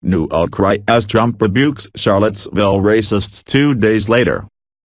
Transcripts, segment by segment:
New outcry as Trump rebukes Charlottesville racists 2 days later.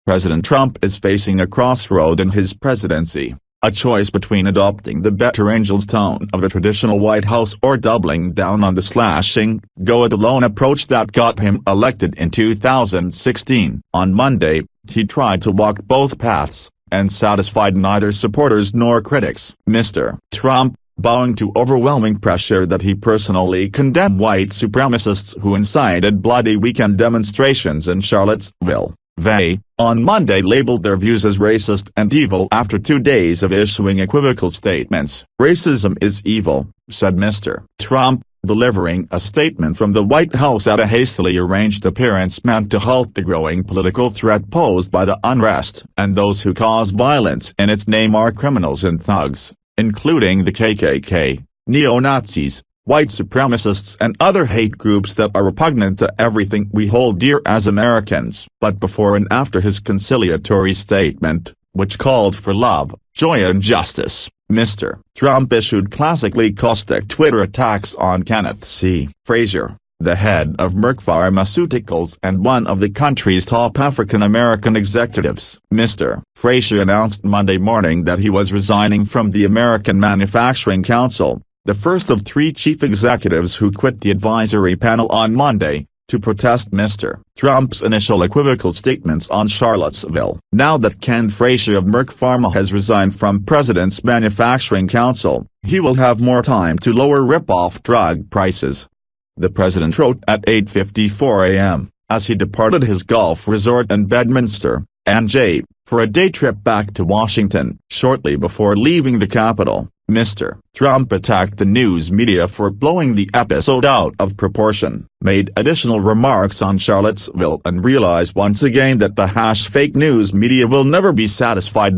President Trump is facing a crossroad in his presidency, a choice between adopting the better angels tone of the traditional White House or doubling down on the slashing, go-it-alone approach that got him elected in 2016. On Monday, he tried to walk both paths, and satisfied neither supporters nor critics. Mr. Trump, bowing to overwhelming pressure that he personally condemned white supremacists who incited bloody weekend demonstrations in Charlottesville. They, on Monday, labeled their views as racist and evil after 2 days of issuing equivocal statements. "Racism is evil," said Mr. Trump, delivering a statement from the White House at a hastily arranged appearance meant to halt the growing political threat posed by the unrest. "And those who cause violence in its name are criminals and thugs, including the K.K.K, neo-Nazis, white supremacists and other hate groups that are repugnant to everything we hold dear as Americans." But before and after his conciliatory statement, which called for love, joy and justice, Mr. Trump issued classically caustic Twitter attacks on Kenneth C. Frazier, the head of Merck Pharmaceuticals and one of the country's top African-American executives. Mr. Frazier announced Monday morning that he was resigning from the American Manufacturing Council, the first of 3 chief executives who quit the advisory panel on Monday, to protest Mr. Trump's initial equivocal statements on Charlottesville. Now that Ken Frazier of Merck Pharma has resigned from President's Manufacturing Council, he will have more time to lower rip-off drug prices. The president wrote at 8:54 a.m., as he departed his golf resort in Bedminster, NJ, for a day trip back to Washington. Shortly before leaving the Capitol, Mr. Trump attacked the news media for blowing the episode out of proportion, made additional remarks on Charlottesville and realized once again that the #fake news media will never be satisfied.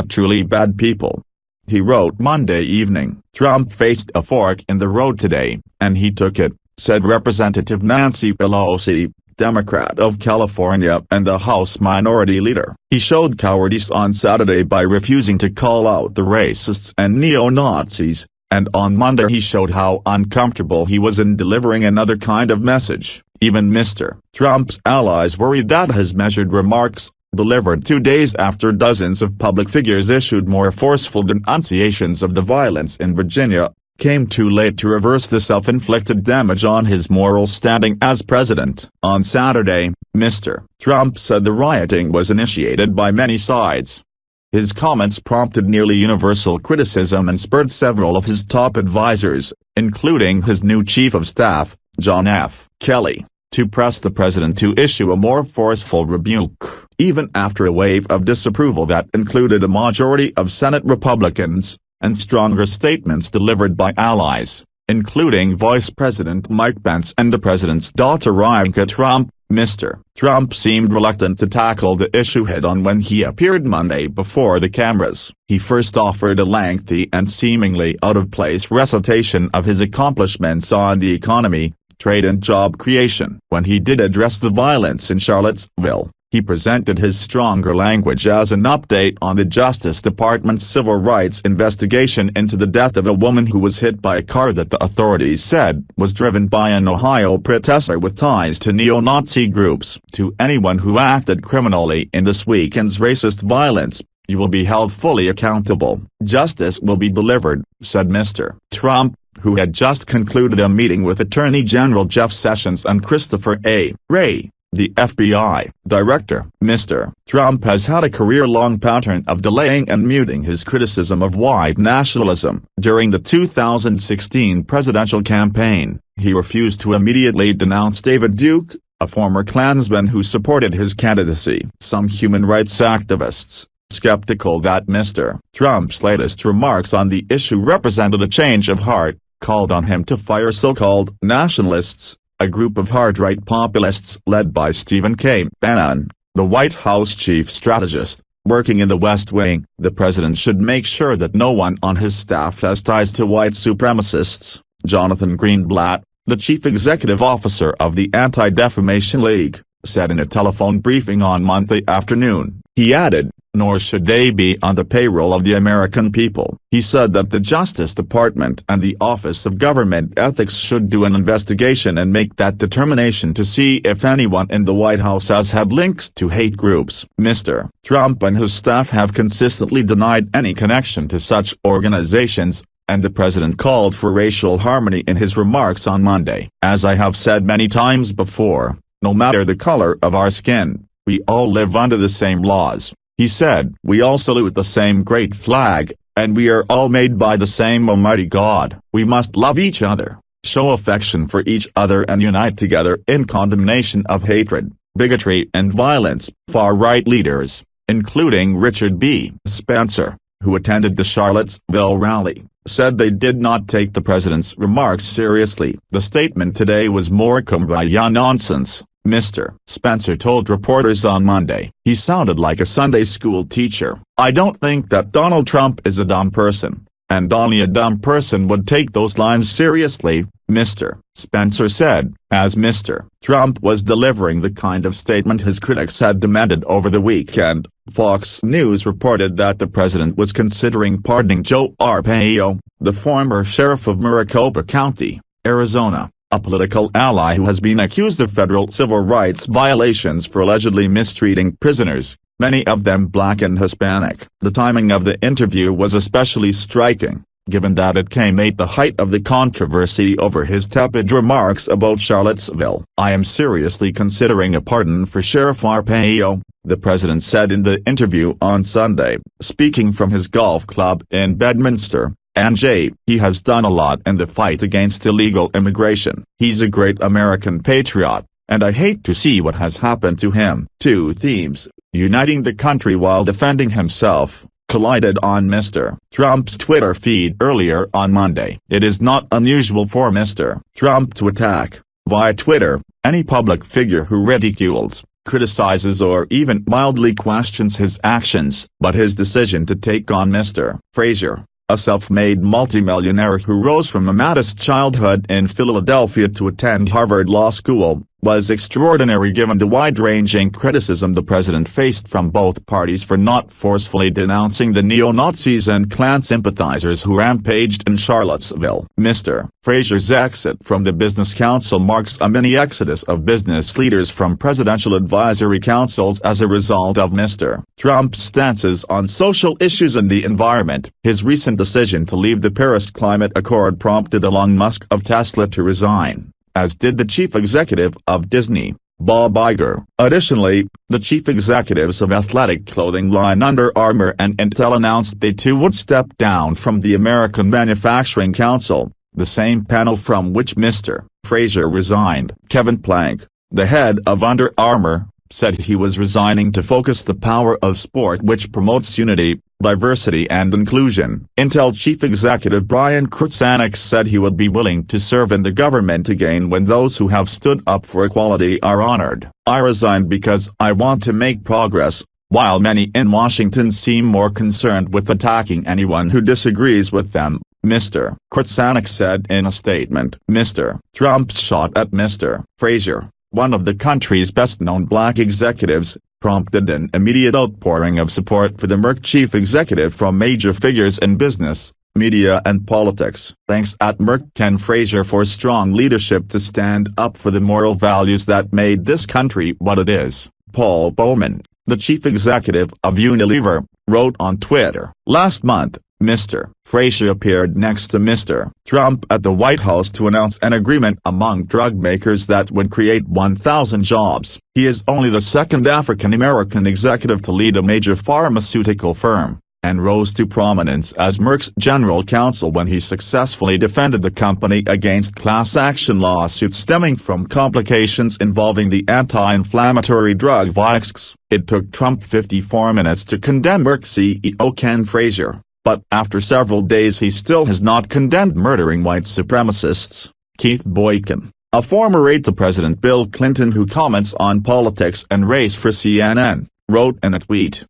Truly bad people. He wrote Monday evening. Trump faced a fork in the road today, and he took it, said Representative Nancy Pelosi, Democrat of California and the House Minority Leader. He showed cowardice on Saturday by refusing to call out the racists and neo-Nazis, and on Monday he showed how uncomfortable he was in delivering another kind of message. Even Mr. Trump's allies worried that his measured remarks, delivered 2 days after dozens of public figures issued more forceful denunciations of the violence in Virginia, came too late to reverse the self-inflicted damage on his moral standing as president. On Saturday, Mr. Trump said the rioting was initiated by many sides. His comments prompted nearly universal criticism and spurred several of his top advisers, including his new chief of staff, John F. Kelly, to press the president to issue a more forceful rebuke. Even after a wave of disapproval that included a majority of Senate Republicans, and stronger statements delivered by allies, including Vice President Mike Pence and the president's daughter Ivanka Trump, Mr. Trump seemed reluctant to tackle the issue head-on when he appeared Monday before the cameras. He first offered a lengthy and seemingly out-of-place recitation of his accomplishments on the economy, trade and job creation. When he did address the violence in Charlottesville, he presented his stronger language as an update on the Justice Department's civil rights investigation into the death of a woman who was hit by a car that the authorities said was driven by an Ohio protester with ties to neo-Nazi groups. "To anyone who acted criminally in this weekend's racist violence, you will be held fully accountable. Justice will be delivered," said Mr. Trump, who had just concluded a meeting with Attorney General Jeff Sessions and Christopher A. Wray, the FBI director. Mr. Trump has had a career-long pattern of delaying and muting his criticism of white nationalism. During the 2016 presidential campaign, he refused to immediately denounce David Duke, a former Klansman who supported his candidacy. Some human rights activists, skeptical that Mr. Trump's latest remarks on the issue represented a change of heart, called on him to fire so-called nationalists, a group of hard-right populists led by Stephen K. Bannon, the White House chief strategist, working in the West Wing. The president should make sure that no one on his staff has ties to white supremacists, Jonathan Greenblatt, the chief executive officer of the Anti-Defamation League, said in a telephone briefing on Monday afternoon. He added, nor should they be on the payroll of the American people. He said that the Justice Department and the Office of Government Ethics should do an investigation and make that determination to see if anyone in the White House has had links to hate groups. Mr. Trump and his staff have consistently denied any connection to such organizations, and the president called for racial harmony in his remarks on Monday. As I have said many times before, no matter the color of our skin, we all live under the same laws. He said, we all salute the same great flag, and we are all made by the same Almighty God. We must love each other, show affection for each other and unite together in condemnation of hatred, bigotry and violence. Far-right leaders, including Richard B. Spencer, who attended the Charlottesville rally, said they did not take the president's remarks seriously. The statement today was more kumbaya nonsense, Mr. Spencer told reporters on Monday. He sounded like a Sunday school teacher. I don't think that Donald Trump is a dumb person, and only a dumb person would take those lines seriously, Mr. Spencer said, as Mr. Trump was delivering the kind of statement his critics had demanded over the weekend. Fox News reported that the president was considering pardoning Joe Arpaio, the former sheriff of Maricopa County, Arizona, a political ally who has been accused of federal civil rights violations for allegedly mistreating prisoners, many of them Black and Hispanic. The timing of the interview was especially striking, given that it came at the height of the controversy over his tepid remarks about Charlottesville. I am seriously considering a pardon for Sheriff Arpaio, the president said in the interview on Sunday, speaking from his golf club in Bedminster, NJ. He has done a lot in the fight against illegal immigration. He's a great American patriot, and I hate to see what has happened to him. Two themes, uniting the country while defending himself, collided on Mr. Trump's Twitter feed earlier on Monday. It is not unusual for Mr. Trump to attack, via Twitter, any public figure who ridicules, criticizes or even mildly questions his actions. But his decision to take on Mr. Frazier, a self-made multimillionaire who rose from a modest childhood in Philadelphia to attend Harvard Law School, was extraordinary given the wide-ranging criticism the president faced from both parties for not forcefully denouncing the neo-Nazis and Klan sympathizers who rampaged in Charlottesville. Mr. Frazier's exit from the Business Council marks a mini-exodus of business leaders from presidential advisory councils as a result of Mr. Trump's stances on social issues and the environment. His recent decision to leave the Paris Climate Accord prompted Elon Musk of Tesla to resign, as did the chief executive of Disney, Bob Iger. Additionally, the chief executives of athletic clothing line Under Armour and Intel announced they too would step down from the American Manufacturing Council, the same panel from which Mr. Frazier resigned. Kevin Plank, the head of Under Armour, said he was resigning to focus the power of sport, which promotes unity, diversity and inclusion. Intel chief executive Brian Krzanich said he would be willing to serve in the government again when those who have stood up for equality are honored. I resigned because I want to make progress, while many in Washington seem more concerned with attacking anyone who disagrees with them, Mr. Krzanich said in a statement. Mr. Trump's shot at Mr. Frazier, one of the country's best-known Black executives, prompted an immediate outpouring of support for the Merck chief executive from major figures in business, media and politics. Thanks at Merck Ken Frazier for strong leadership to stand up for the moral values that made this country what it is. Paul Bowman, the chief executive of Unilever, wrote on Twitter. Last month, Mr. Frazier appeared next to Mr. Trump at the White House to announce an agreement among drug makers that would create 1,000 jobs. He is only the second African-American executive to lead a major pharmaceutical firm, and rose to prominence as Merck's general counsel when he successfully defended the company against class action lawsuits stemming from complications involving the anti-inflammatory drug Rebukes. It took Trump 54 minutes to condemn Merck CEO Ken Frazier, but after several days he still has not condemned murdering white supremacists. Keith Boykin, a former aide to President Bill Clinton who comments on politics and race for CNN, wrote in a tweet,